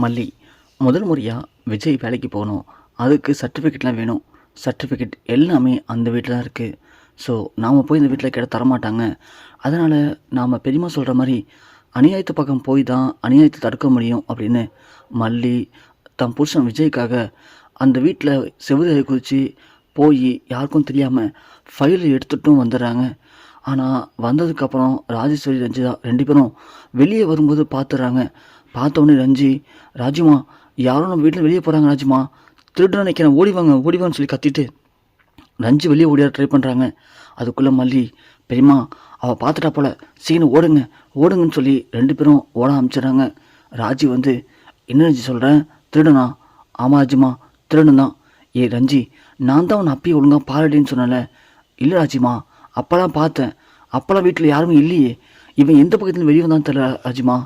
மல்லி முதல் முறையாக விஜய் வேலைக்கு போகணும். அதுக்கு சர்டிஃபிகேட்லாம் வேணும். சர்டிஃபிகேட் எல்லாமே அந்த வீட்டில் தான் இருக்குது. ஸோ நாம் போய் இந்த வீட்டில் கேட்டால் தரமாட்டாங்க. அதனால் நாம் பெரியம்மா சொல்கிற மாதிரி அநியாயத்து பக்கம் போய் தான் அநியாயத்தை தடுக்க முடியும் அப்படின்னு மல்லி தன் புருஷன் விஜய்க்காக அந்த வீட்டில் செவுரு குதித்து போய் யாருக்கும் தெரியாமல் ஃபைல் எடுத்துட்டும் வந்துடுறாங்க. ஆனால் வந்ததுக்கப்புறம் ராஜேஸ்வரி ரஞ்சிதா 2 பேரும் வெளியே வரும்போது பார்த்துடுறாங்க. பார்த்தோன்னே ராஜிமா யாரும் நம்ம வீட்டில் வெளியே போகிறாங்க, ராஜிமா திருடுன்னு நினைக்கிறேன், ஓடிவான்னு சொல்லி கத்திட்டு ரஞ்சி வெளியே ஓடியா ட்ரை பண்ணுறாங்க. அதுக்குள்ளே மல்லி பெரியம்மா அவள் பார்த்துட்டா போல, சீக்கிரம் ஓடுங்கன்னு சொல்லி 2 பேரும் ஓட ஆரம்பிச்சிடுறாங்க. ராஜி வந்து என்ன ரஞ்சி சொல்கிறேன், திருடுனா? ஆமாம் ராஜிமா திருடன் தான். ரஞ்சி நான் தான் உன்னை அப்பயே ஒழுங்காக பாரடின்னு சொன்னல. இல்லை ராஜிமா அப்போலாம் பார்த்தேன், அப்போலாம் வீட்டில் யாருமே இல்லையே, இவன் எந்த பக்கத்தில் வெளியே வந்தான்னு தெரியல ராஜிமா.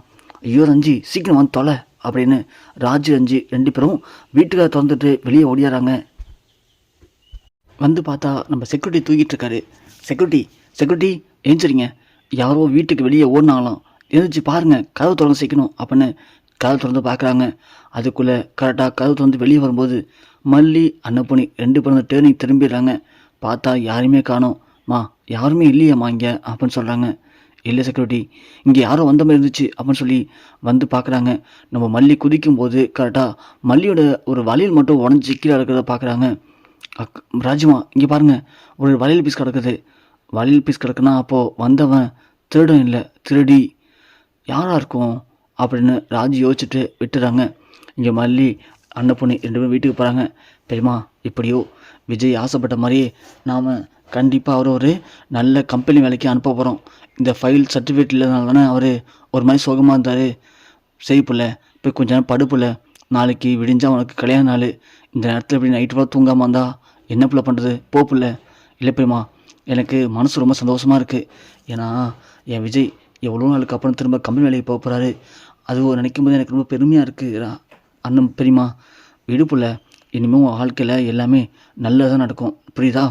ஐயோ ரஞ்சி சீக்கிரம் வந்து தொலை அப்படின்னு ரஞ்சி 2 பேரும் வீட்டுக்காக திறந்துட்டு வெளியே ஓடியாராங்க. வந்து பார்த்தா நம்ம செக்யூரிட்டி தூக்கிட்டு இருக்காரு. செக்யூரிட்டி எழுந்திரிங்க, யாரோ வீட்டுக்கு வெளியே ஓடினாங்களாம், எழுந்திரிச்சு பாருங்கள், கதவு திறந்து சேர்க்கணும் அப்படின்னு கதவு திறந்து பார்க்குறாங்க. அதுக்குள்ளே கரெக்டாக கதவு திறந்து வெளியே வரும்போது மல்லி அன்னப்பொண்ணி 2 பேரும் டேர்னிங் திரும்பிடுறாங்க. பார்த்தா யாருமே காணோம். யாருமே இல்லையாம்மா இங்கே அப்படின்னு சொல்கிறாங்க. இல்லை செக்யூரிட்டி, இங்கே யாரோ வந்த மாதிரி இருந்துச்சு அப்படின்னு சொல்லி வந்து பார்க்குறாங்க. நம்ம மல்லி குதிக்கும் போது கரெக்டாக மல்லியோட ஒரு வளையல் மட்டும் உடஞ்சி கீழே இருக்கிறத பார்க்குறாங்க. ராஜிமா இங்கே பாருங்கள், ஒரு வளையல் பீஸ் கிடக்குது. வளையல் பீஸ் கிடக்குன்னா அப்போது வந்தவன் திருடன் இல்லை, திருடி யாராக இருக்கும் அப்படின்னு ராஜி யோசிச்சுட்டு விட்டுறாங்க. இங்கே மல்லி அன்னப்பொண்ணி 2 பேரும் வீட்டுக்கு போகிறாங்க. பெரியம்மா இப்படியோ விஜய் ஆசைப்பட்ட மாதிரியே நாம் கண்டிப்பாக அவர் ஒரு நல்ல கம்பெனி வேலைக்கு அனுப்ப போகிறோம். இந்த ஃபைல் சர்டிஃபிகேட் இல்லைனால தானே அவர் ஒரு மாதிரி சோகமாக இருந்தார். சரி புள்ள, போய் கொஞ்ச நேரம் படுப்புல, நாளைக்கு விடிஞ்சால் உனக்கு கல்யாண நாள். இந்த நேரத்தில் இப்படி நைட்டு ஃபுல்லாக தூங்காமல் இருந்தால் என்ன புள்ள பண்ணுறது, போப்புல. இல்லை பெரியம்மா, எனக்கு மனசு ரொம்ப சந்தோஷமாக இருக்குது. ஏன்னா என் விஜய் எவ்வளோ நாளுக்கு அப்புறம் திரும்ப கம்பெனி வேலைக்கு போக போகிறாரு. அது நினைக்கும் போது எனக்கு ரொம்ப பெருமையாக இருக்குது. அண்ணன் பெரியம்மா விடுப்புல, இனிமேல் உன் வாழ்க்கையில் எல்லாமே நல்லதாக நடக்கும், புரியுதா?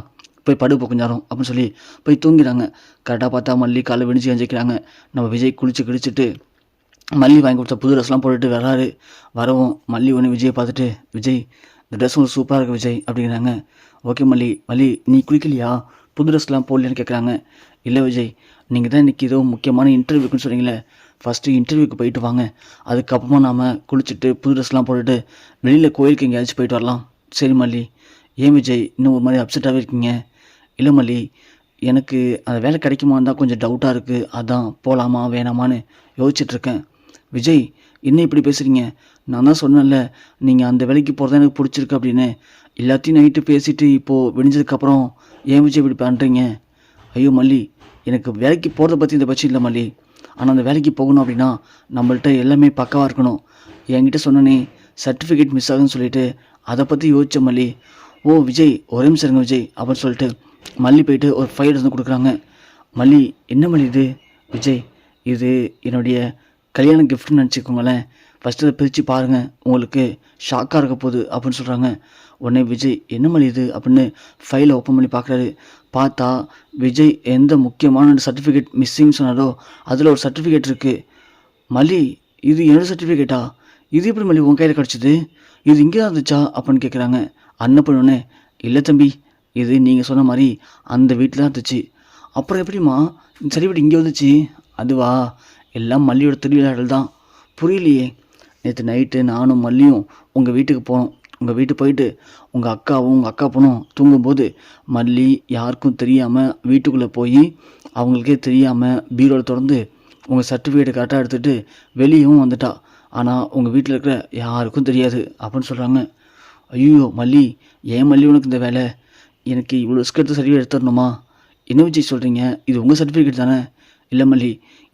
போய் படுப்போம் கொஞ்ச நேரம் அப்படின்னு சொல்லி போய் தூங்கிடுறாங்க. கரெக்டாக பார்த்தா மல்லி காலை விடிச்சு எஞ்சிக்கிறாங்க. நம்ம விஜய் குளிச்சுட்டு மல்லி வாங்கி கொடுத்த புது ட்ரெஸ்லாம் போட்டுட்டு வராரு. வரவும் மல்லி ஒன்று விஜயை பார்த்துட்டு, விஜய் இந்த ட்ரெஸ் உங்களுக்கு சூப்பராக இருக்குது விஜய் அப்படிங்கிறாங்க. ஓகே மல்லி நீ குளிக்கலையா, புது ட்ரெஸ்லாம் போடலையான்னு கேட்குறாங்க. இல்லை விஜய், நீங்கள் தான் இன்றைக்கி ஏதோ முக்கியமான இன்டர்வியூக்குன்னு சொன்னீங்களே, ஃபஸ்ட்டு இன்டர்வியூக்கு போயிட்டு வாங்க, அதுக்கப்புறமா நாம் குளிச்சுட்டு புது ட்ரெஸ்லாம் போட்டுட்டு வெளியில் கோயிலுக்கு எங்கேயாச்சும் போயிட்டு வரலாம். சரி மல்லி. ஏன் விஜய் இன்னும் ஒரு மாதிரி அப்செட்டாகவே இருக்கீங்க? இல்லை மல்லி, எனக்கு அந்த வேலை கிடைக்குமான்னு தான் கொஞ்சம் டவுட்டாக இருக்குது, அதான் போகலாமா வேணாமான்னு யோசிச்சுட்ருக்கேன். விஜய் என்ன இப்படி பேசுகிறீங்க? நான் தான் சொன்னேன்ல, நீங்கள் அந்த வேலைக்கு போகிறதா எனக்கு பிடிச்சிருக்கு அப்படின்னு. எல்லாத்தையும் நைட்டு பேசிவிட்டு இப்போது விடிஞ்சதுக்கப்புறம் ஏன் விஜய் இப்படி பண்ணுறீங்க? ஐயோ மல்லி, எனக்கு வேலைக்கு போகிறத பற்றி இந்த பட்சம் இல்லை மல்லி. ஆனால் அந்த வேலைக்கு போகணும் அப்படின்னா நம்மள்ட்ட எல்லாமே பக்காவாக இருக்கணும். என்கிட்ட சொன்னனே சர்டிஃபிகேட் மிஸ் ஆகுன்னு சொல்லிவிட்டு அதை பற்றி யோசிச்ச மல்லி. ஓ விஜய் ஒரே நிமிஷம் இருங்க விஜய் அப்படின்னு சொல்லிட்டு மல்லி போயிட்டு ஒரு ஃபைல் வந்து கொடுக்குறாங்க. மல்லி என்ன மல்லி இது? விஜய் இது என்னுடைய கல்யாண கிஃப்ட்னு நினச்சிக்கோங்களேன், ஃபஸ்ட்டு அதை பிரித்து பாருங்கள், உங்களுக்கு ஷாக்காக இருக்க போகுது அப்படின்னு சொல்கிறாங்க. உடனே விஜய் என்ன மல்லி இது அப்படின்னு ஃபைலை ஓப்பன் பண்ணி பார்க்குறாரு. பார்த்தா விஜய் எந்த முக்கியமான சர்டிஃபிகேட் மிஸ்ஸிங் சொன்னாரோ அதில் ஒரு சர்டிஃபிகேட் இருக்குது. மல்லி இது என்னோடய சர்டிஃபிகேட்டா? இது எப்படி மல்லி உன் கையில் கிடச்சிது? இது இங்கே தான் இருந்துச்சா அப்படின்னு கேட்குறாங்க. அண்ணப்பண்ணே, இல்லை தம்பி, இது நீங்கள் சொன்ன மாதிரி அந்த வீட்டில் தான் இருந்துச்சு. அப்புறம் எப்படிம்மா சர்டிஃபிகேட் இங்கே வந்துச்சு? அதுவா, எல்லாம் மல்லியோட திருவிழாடல் தான். புரியலையே. நேற்று நைட்டு நானும் மல்லியும் உங்கள் வீட்டுக்கு போனோம். உங்கள் வீட்டுக்கு போயிட்டு உங்கள் அக்காவும் உங்கள் அக்கா பொண்ணும் தூங்கும்போது மல்லி யாருக்கும் தெரியாமல் வீட்டுக்குள்ளே போய் அவங்களுக்கே தெரியாமல் பீரோவில் திறந்து உங்கள் சர்டிஃபிகேட்டை கரெக்டாக எடுத்துகிட்டு வெளியவும் வந்துட்டா. ஆனால் உங்கள் வீட்டில் இருக்கிற யாருக்கும் தெரியாது அப்படின்னு சொல்கிறாங்க. ஐயோ மல்லி, ஏன் மல்லி உனக்கு இந்த வேலை? எனக்கு இவ்வளோ ரிஸ்க் எடுத்து சர்டிஃபிகேட் எடுத்துடணுமா? என்ன விஜய் சொல்கிறீங்க? இது உங்கள் சர்டிஃபிகேட் தானே? இல்லை மல்லி,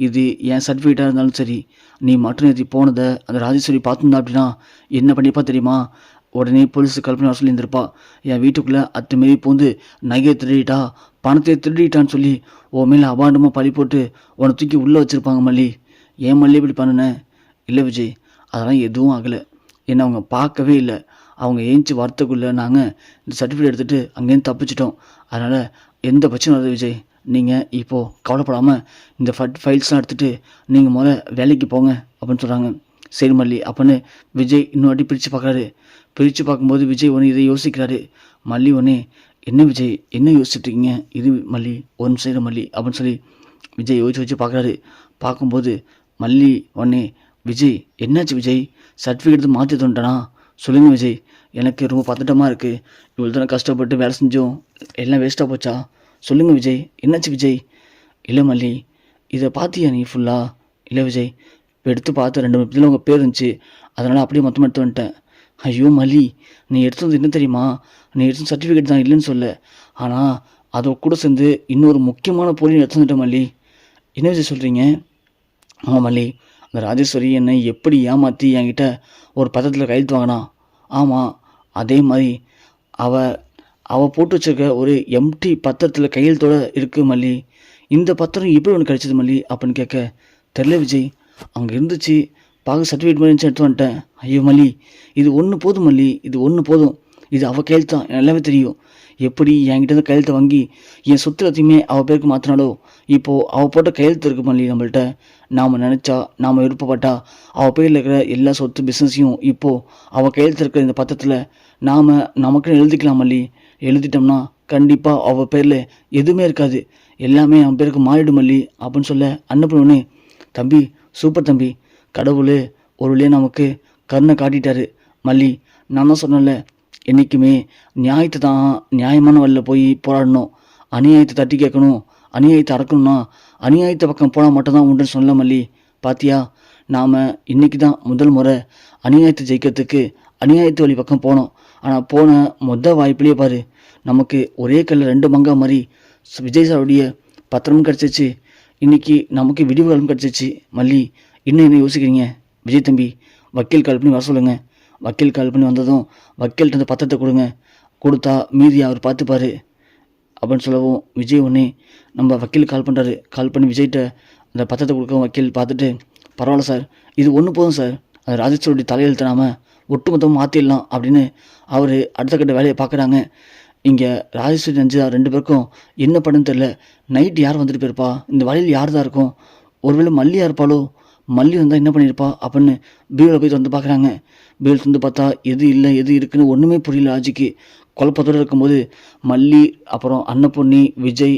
இது என் சர்டிஃபிகேட்டாக இருந்தாலும் சரி, நீ மட்டும் நேற்று போனதை அந்த ராஜேஸ்வரி பார்த்துருந்தா அப்படின்னா என்ன பண்ணிப்பா தெரியுமா? உடனே போலீஸுக்கு கால் பண்ணி சொல்லியிருந்திருப்பா. என் வீட்டுக்குள்ளே அத்துமாரி பூந்து நகையை திருடிட்டா, பணத்தை திருடிட்டான்னு சொல்லி உன் மேலே அபாண்டமாக பழி போட்டு உன்னை தூக்கி உள்ளே வச்சுருப்பாங்க மல்லி. ஏன் மல்லி இப்படி பண்ணினேன்? இல்லை விஜய், அதெல்லாம் எதுவும் ஆகலை. என்னை அவங்க பார்க்கவே இல்லை. அவங்க ஏஞ்சி வரத்துக்குள்ளே நாங்கள் இந்த சர்டிஃபிகேட் எடுத்துகிட்டு அங்கேருந்து தப்பிச்சிட்டோம். அதனால் எந்த பிரச்சனை வருது விஜய், நீங்கள் இப்போது கவலைப்படாமல் இந்த ஃபைல்ஸ்லாம் எடுத்துகிட்டு நீங்கள் முதல்ல வேலைக்கு போங்க அப்படின்னு சொல்கிறாங்க. சரி மல்லி அப்படின்னு விஜய் இன்னொரு வாட்டி பிரித்து பார்க்குறாரு. பிரித்து பார்க்கும்போது விஜய் ஒன்று இதை யோசிக்கிறாரு. மல்லி ஒன்று, என்ன விஜய் என்ன யோசிச்சுட்டு இருக்கீங்க? இது மல்லி ஒரு நிமிஷம் இரு மல்லி அப்படின்னு சொல்லி விஜய் யோசிச்சு பார்க்குறாரு. பார்க்கும்போது மல்லி ஒன்று, விஜய் என்னாச்சு விஜய், சர்டிஃபிகேட் மாற்றி தந்துட்டானா? சொல்லுங்கள் விஜய், எனக்கு ரொம்ப பதட்டமாக இருக்குது. இவ்வளோ தானே கஷ்டப்பட்டு வேலை செஞ்சோம், எல்லாம் வேஸ்ட்டாக போச்சா? சொல்லுங்கள் விஜய், என்னாச்சு விஜய்? இல்லை மல்லி, இதை பார்த்தியா நீ ஃபுல்லாக? இல்லை விஜய், இப்போ எடுத்து பார்த்து 2 இதில் உங்கள் பேர் இருந்துச்சு, அதனால் அப்படியே மொத்தமாக எடுத்து வந்துட்டேன். ஐயோ மல்லி, நீ எடுத்து வந்து என்ன தெரியுமா, நீ எடுத்து சர்டிஃபிகேட் தான் இல்லைன்னு சொல்ல, ஆனால் அதை கூட சேர்ந்து இன்னொரு முக்கியமான பொருள் எடுத்து வந்துட்டேன் மல்லி. என்ன விஜய் சொல்கிறீங்க? ஆமாம் மல்லி, அந்த ராஜேஸ்வரி என்னை எப்படி ஏமாற்றி என்கிட்ட ஒரு பத்திரத்தில் கையெழுத்து வாங்கினா, ஆமாம் அதே மாதிரி அவள் போட்டு வச்சுருக்க ஒரு எம்டி பத்திரத்தில் கையெழுத்தோடு இருக்குது மல்லி. இந்த பத்திரம் எப்படி ஒன்று கிடைச்சது மல்லி அப்படின்னு கேட்க, தெரில விஜய், அங்கே இருந்துச்சு, பார்க்க சர்டிஃபிகேட் மாதிரி இருந்துச்சு, எடுத்து வந்துட்டேன். ஐயோ மல்லி, இது ஒன்று போதும் மல்லி, இது ஒன்று போதும், இது அவள் கையெழுத்து தான், எல்லாமே தெரியும். எப்படி என்கிட்ட கையெழுத்தை வாங்கி என் சொத்து எல்லாத்தையுமே அவள் பேருக்கு மாற்றினாலோ, இப்போது அவள் போட்ட கையெழுத்து இருக்கு மல்லி நம்மள்கிட்ட. நாம் நினச்சா, நாம் விருப்பப்பட்டா அவள் பேரில் இருக்கிற எல்லா சொத்து பிஸ்னஸையும் இப்போது அவள் கையெழுத்து இருக்கிற இந்த பத்திரத்தில் நமக்குன்னு எழுதிக்கலாம் மல்லி. எழுதிட்டோம்னா கண்டிப்பாக அவள் பேரில் எதுவுமே இருக்காது, எல்லாமே அவன் பேருக்கு மாறிடும் மல்லி அப்படின்னு சொல்ல, அனுப்பினோடனே, தம்பி சூப்பர் தம்பி, கடவுள் ஒரு வழியாக நமக்கு கருணை காட்டிட்டாரு மல்லி. நான் தான் சொன்னேன்ல, என்றைக்குமே நியாயத்தை தான் நியாயமான வழியில் போய் போராடணும், அநியாயத்தை தட்டி கேட்கணும், அநியாயத்தை அடக்கணும்னா அநியாயத்தை பக்கம் போனால் மட்டும்தான் உண்டுன்னு சொல்ல மல்லி. பாத்தியா, நாம் இன்றைக்கி தான் முதல் முறை அநியாயத்தை ஜெயிக்கிறதுக்கு அநியாயத்து வழி பக்கம் போனோம். ஆனால் போன வாய்ப்புலேயே பாரு, நமக்கு ஒரே கல்ல 2 மங்கா மாதிரி விஜய் சாருடைய பத்திரமும் கிடச்சிச்சு, இன்றைக்கி நமக்கு விடிவுகளும் கிடச்சிச்சு மல்லி. இன்னும் என்ன யோசிக்கிறீங்க? விஜய் தம்பி, வக்கீல் கால் பண்ணி வர சொல்லுங்கள். வக்கீல் கால் பண்ணி வந்ததும் வக்கீல்கிட்ட அந்த பத்திரத்தை கொடுங்க, கொடுத்தா மீதி அவர் பார்த்துப்பார் அப்படின்னு சொல்லவும், விஜய் ஒன்றே நம்ம வக்கீல் கால் பண்ணுறாரு. கால் பண்ணி விஜய்கிட்ட அந்த பத்திரத்தை கொடுக்க வக்கீல் பார்த்துட்டு, பரவாயில்ல சார், இது ஒன்று போதும் சார், அது ராஜேஸ்வருடைய தலையெழுத்து நாம ஒட்டுமொத்தமாக மாற்றிடலாம் அப்படின்னு அவர் அடுத்த கட்ட வேலையை பார்க்குறாங்க. இங்கே ராஜேஸ்வரி நஞ்சா 2 பேருக்கும் என்ன பண்ணுன்னு தெரில. நைட்டு யார் வந்துட்டு போயிருப்பா, இந்த வழியில் யார் தான் இருக்கும், ஒருவேளை மல்லியாக இருப்பாளோ, மல்லி வந்தால் என்ன பண்ணியிருப்பா அப்படின்னு பீரோவில் போய் வந்து பார்க்குறாங்க. பீரோல் வந்து பார்த்தா எது இல்லை எது இருக்குன்னு ஒன்றுமே புரியல ராஜிக்கு. குழப்பத்தோடு இருக்கும்போது மல்லி, அப்புறம் அன்னபூர்ணி, விஜய்,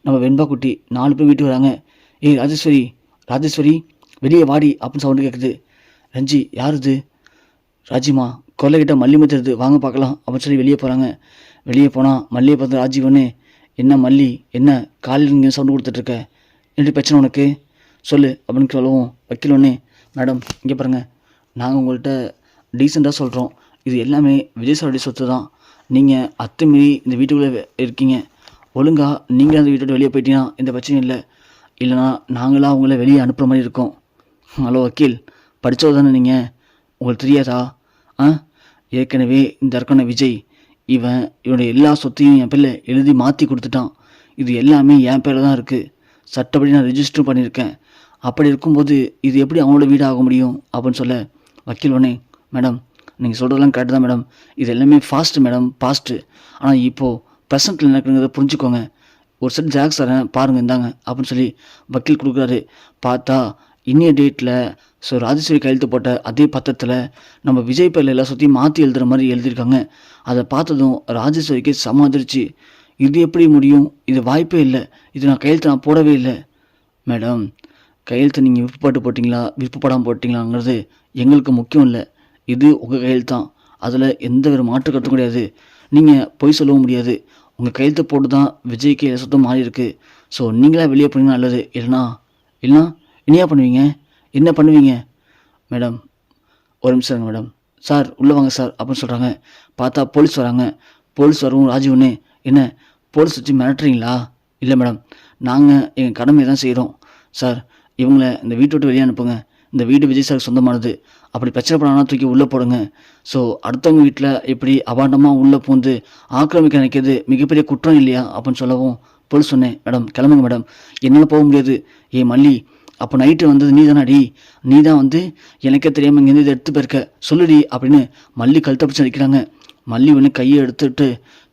நம்ம வெண்பா குட்டி 4 பேர் வீட்டுக்கு வராங்க. ஏய் ராஜேஸ்வரி, ராஜேஸ்வரி வெளியே வாடி அப்படின்னு சவுண்டு கேட்குது. ரஞ்சி, யார் இது? ராஜிமா, கொல்லைக்கிட்ட மல்லி மத்துறது, வாங்க பார்க்கலாம் அப்படின்னு சொல்லி வெளியே போகிறாங்க. வெளியே போனால் மல்லியை பார்த்து ராஜி ஒன்று, என்ன மல்லி, என்ன காலையில் இங்கே சவுண்டு கொடுத்துட்ருக்க, என்ன பிரச்சனை உனக்கு சொல்லு அப்படின்னு சொல்லவும், வக்கீல் ஒன்று, மேடம் இங்கே பாருங்கள், நாங்கள் உங்கள்கிட்ட டீசெண்டாக சொல்கிறோம், இது எல்லாமே விஜய் சாருடைய சொத்து தான், நீங்கள் அத்துமீறி இந்த வீட்டுக்குள்ளே இருக்கீங்க, ஒழுங்காக நீங்களே அந்த வீட்டோட வெளியே போயிட்டீங்கன்னா இந்த பிரச்சனையும் இல்லை, இல்லைனா நாங்களாம் அவங்கள வெளியே அனுப்புகிற மாதிரி இருக்கோம். ஹலோ வக்கீல், படித்தது தானே நீங்கள், உங்களுக்கு தெரியாதா? ஏற்கனவே இந்த இருக்கன விஜய், இவனுடைய எல்லா சொத்தையும் என் பேரில் எழுதி மாற்றி கொடுத்துட்டான், இது எல்லாமே என் பேரில் தான் இருக்குது, சட்டப்படி நான் ரிஜிஸ்டர் பண்ணியிருக்கேன், அப்படி இருக்கும்போது இது எப்படி அவங்களோட வீடு ஆக முடியும் அப்படின்னு சொல்ல, வக்கீல் உடனே, மேடம் நீங்கள் சொல்கிறதெல்லாம் கரெக்டு தான் மேடம், இது எல்லாமே ஃபாஸ்ட்டு மேடம், ஃபாஸ்ட்டு, ஆனால் இப்போது ப்ரெசென்ட்டில் நடக்குங்கிறத புரிஞ்சுக்கோங்க, ஒரு செட் ஜாக்ஸ் தரேன் பாருங்கள் இந்தாங்க அப்படின்னு சொல்லி வக்கீல் கொடுக்குறாரு. பார்த்தா இன்னைய டேட்டில் ராஜேஸ்வரி கையெழுத்து போட்ட அதே பத்திரத்தில் நம்ம விஜய் பேரில் எல்லா சொத்தையும் மாற்றி எழுதுகிற மாதிரி எழுதியிருக்காங்க. அதை பார்த்ததும் ராஜேஸ்வரிக்கு சமாதிருச்சு. இது எப்படி முடியும், இது வாய்ப்பே இல்லை, இது நான் கையெழுத்து நான் போடவே இல்லை. மேடம், கையெழுத்து நீங்கள் விருப்பப்பட்டு போட்டிங்களா விருப்பப்படாமல் போட்டிங்களாங்கிறது எங்களுக்கு முக்கியம் இல்லை, இது உங்கள் கையெழுத்து தான், அதில் எந்த ஒரு மாற்று கருத்தும் கிடையாது, நீங்கள் பொய் சொல்லவும் முடியாது, உங்கள் கையெழுத்து போட்டு தான் விஜய்க்கு சொத்தம் மாறி இருக்குது. ஸோ நீங்களாக வெளியே போனீங்கன்னா நல்லது, இல்லைனா என்னையா பண்ணுவீங்க, என்ன பண்ணுவீங்க? மேடம் ஒரு நிமிஷம் மேடம், சார் உள்ளே வாங்க சார் அப்படின்னு சொல்கிறாங்க. பார்த்தா போலீஸ் வராங்க. போலீஸ் வரவும் ராஜி ஒன்று, என்ன போலீஸ் வச்சு மிரட்டுறீங்களா? இல்லை மேடம், நாங்கள் எங்கள் கடமையை தான் செய்கிறோம் சார், இவங்கள இந்த வீட்டை விட்டு வெளியே அனுப்புங்க, இந்த வீடு விஜய் சாருக்கு சொந்தமானது, அப்படி பிரச்சனை பண்ணாங்கன்னா தூக்கி உள்ளே போடுங்க. ஸோ அடுத்தவங்க வீட்டில் எப்படி அபாண்டமாக உள்ளே பூந்து ஆக்கிரமிக்க நினைக்கிறது மிகப்பெரிய குற்றம் இல்லையா அப்படின்னு சொல்லவும், போலீஸ் சொன்னேன், மேடம் கிளம்புங்க மேடம், என்னால் போக முடியாது. ஏ மல்லி, அப்போ நைட்டு வந்தது நீ தானாடி, நீ தான் வந்து எனக்கே தெரியாமல் இங்கேருந்து இதை எடுத்து போயிருக்க, சொல்லுடி அப்படின்னு மல்லி கழுத்தை பிடிச்சி அடிக்கிறாங்க. மல்லி ஒன்று கையை எடுத்துட்டு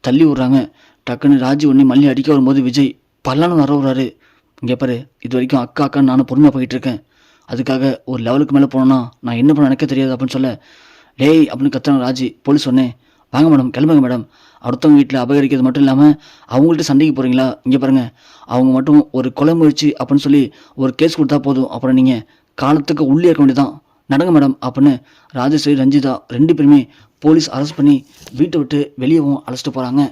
தள்ளி விட்றாங்க. டக்குன்னு ராஜி ஒன்று மல்லி அடிக்க வரும்போது விஜய் பல்லான்னு வர விட்றாரு. இங்கே பாரு, இது வரைக்கும் அக்கா அக்கான்னு நானும் பொறுமையாக போயிட்டு இருக்கேன், அதுக்காக ஒரு லெவலுக்கு மேலே போனோன்னா நான் என்ன பண்ண எனக்கு தெரியாது அப்படின்னு சொல்ல, டேய் அப்படின்னு கத்துறாங்க ராஜி. போலீஸ் சொன்னேன், வாங்க மேடம் கிளம்புங்க மேடம். அடுத்தவங்க வீட்டில் அபகரிக்கிறது மட்டும் இல்லாமல் அவங்கள்ட்ட சண்டைக்கு போகிறீங்களா? இங்கே பாருங்கள், அவங்க மட்டும் ஒரு கொலை முயற்சி அப்படின்னு சொல்லி ஒரு கேஸ் கொடுத்தா போதும், அப்புறம் நீங்கள் காலத்துக்கு உள்ளே இருக்க வேண்டியதான். நடங்க மேடம் அப்படின்னு ராஜேஸ்வரி ரஞ்சிதா 2 பேருமே போலீஸ் அரெஸ்ட் பண்ணி வீட்டை விட்டு வெளியவும் அழைச்சிட்டு போகிறாங்க.